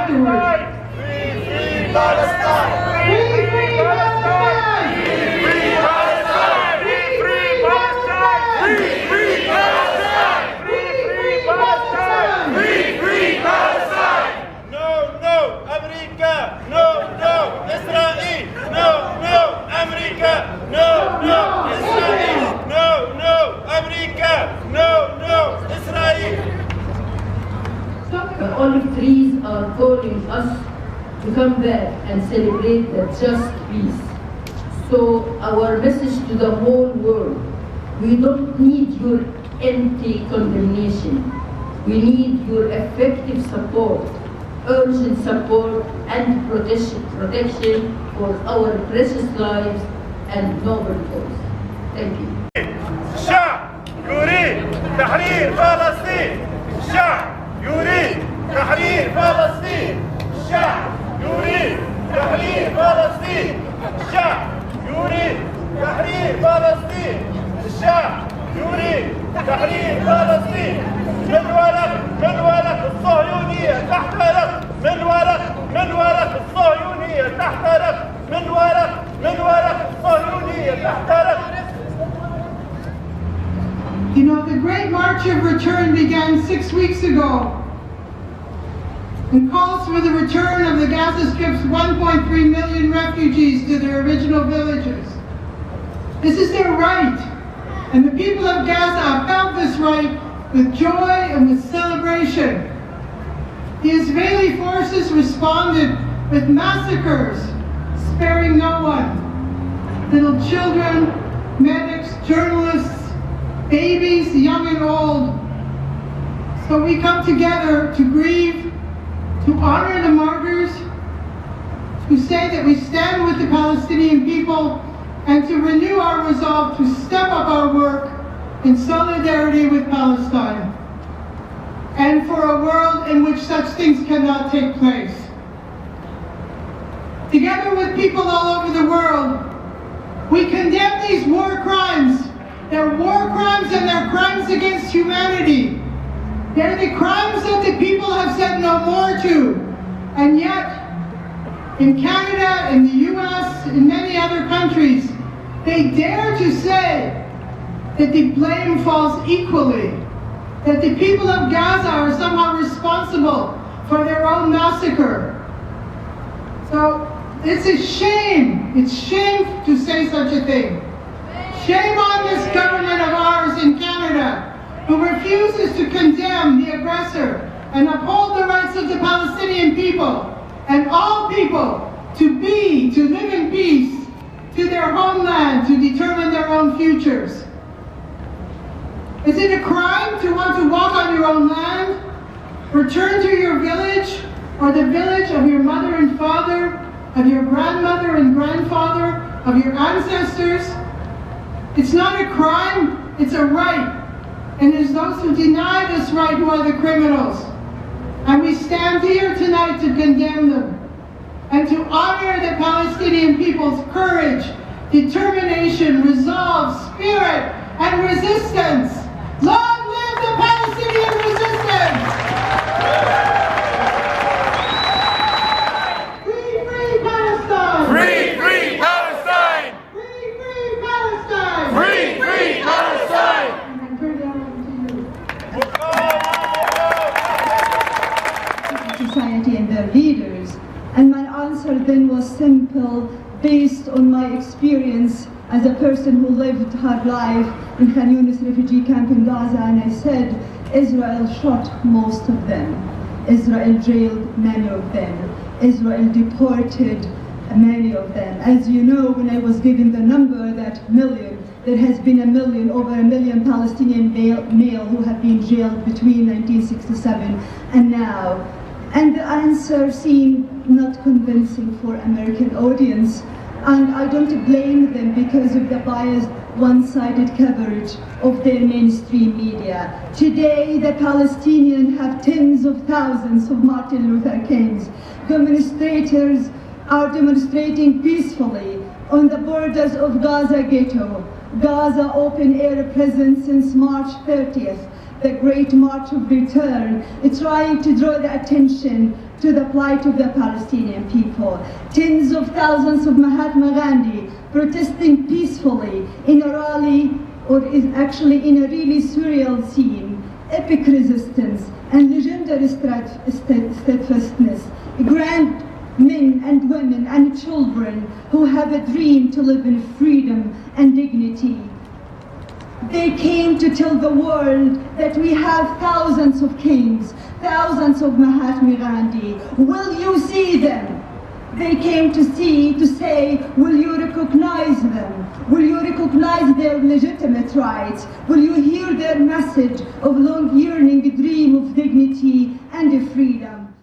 afterwards. Free Palestine! Free Palestine! Free Palestine! Free Palestine! Free Palestine! Free Palestine! Free Palestine! No, no, America! No, no, Israel! No, no, America! No, no, Israel! No, no, America! No, no, Israel! The olive trees are calling us to come back and celebrate the just peace. So our message to the whole world, we don't need your empty condemnation. We need your effective support, urgent support and protection for our precious lives and noble cause. Thank you. الشعب يريد تحرير فلسطين. الشعب يريد تحرير فلسطين. الشعب يريد تحرير فلسطين. الشعب يريد تحرير فلسطين. الشعب يريد تحرير فلسطين. من ورق الصهيونية تحترق. من ورق الصهيونية تحترق. من ورق الصهيونية تحترق. You know, the Great March of Return began 6 weeks ago and calls for the return of the Gaza Strip's 1.3 million refugees to their original villages. This is their right, and the people of Gaza have felt this right with joy and with celebration. The Israeli forces responded with massacres, sparing no one. Little children, medics, journalists, babies, young and old. So we come together to grieve, to honor the martyrs, to say that we stand with the Palestinian people, and to renew our resolve to step up our work in solidarity with Palestine, and for a world in which such things cannot take place. Together with people all over the world, we condemn these war crimes. They're war crimes and they're crimes against humanity. They're the crimes that the people have said no more to. And yet, in Canada, in the US, in many other countries, they dare to say that the blame falls equally, that the people of Gaza are somehow responsible for their own massacre. So it's a shame. It's shame to say such a thing. Shame on this government of ours in Canada, who refuses to condemn the aggressor and uphold the rights of the Palestinian people and all people to live in peace, to their homeland, to determine their own futures. Is it a crime to want to walk on your own land, return to your village, or the village of your mother and father, of your grandmother and grandfather, of your ancestors? It's not a crime, it's a right. And it's those who deny this right who are the criminals. And we stand here tonight to condemn them and to honor the Palestinian people's courage, determination, resolve, spirit, and resistance. Long live the Palestinian resistance! Free Palestine! Free Palestine! Free Palestine! Free Palestine! And turn it over to you. Society and their leaders. And my answer then was simple, based on my experience as a person who lived her life in Khan Yunis refugee camp in Gaza, and I said, Israel shot most of them. Israel jailed many of them. Israel deported many of them. As you know, when I was given the number, that million, there has been over a million Palestinian male who have been jailed between 1967 and now. And the answer seemed not convincing for American audience. And I don't blame them because of the biased, one-sided coverage of their mainstream media. Today, the Palestinians have tens of thousands of Martin Luther Kings. Demonstrators are demonstrating peacefully on the borders of Gaza ghetto. Gaza open-air prison since March 30th. the Great March of Return, trying to draw the attention to the plight of the Palestinian people. Tens of thousands of Mahatma Gandhi protesting peacefully in a rally, or is actually in a really surreal scene, epic resistance and legendary steadfastness, grand men and women and children who have a dream to live in freedom and dignity. They came to tell the world that we have thousands of kings, thousands of Mahatma Gandhi. Will you see them? They came to say, will you recognize them? Will you recognize their legitimate rights? Will you hear their message of long yearning dream of dignity and freedom?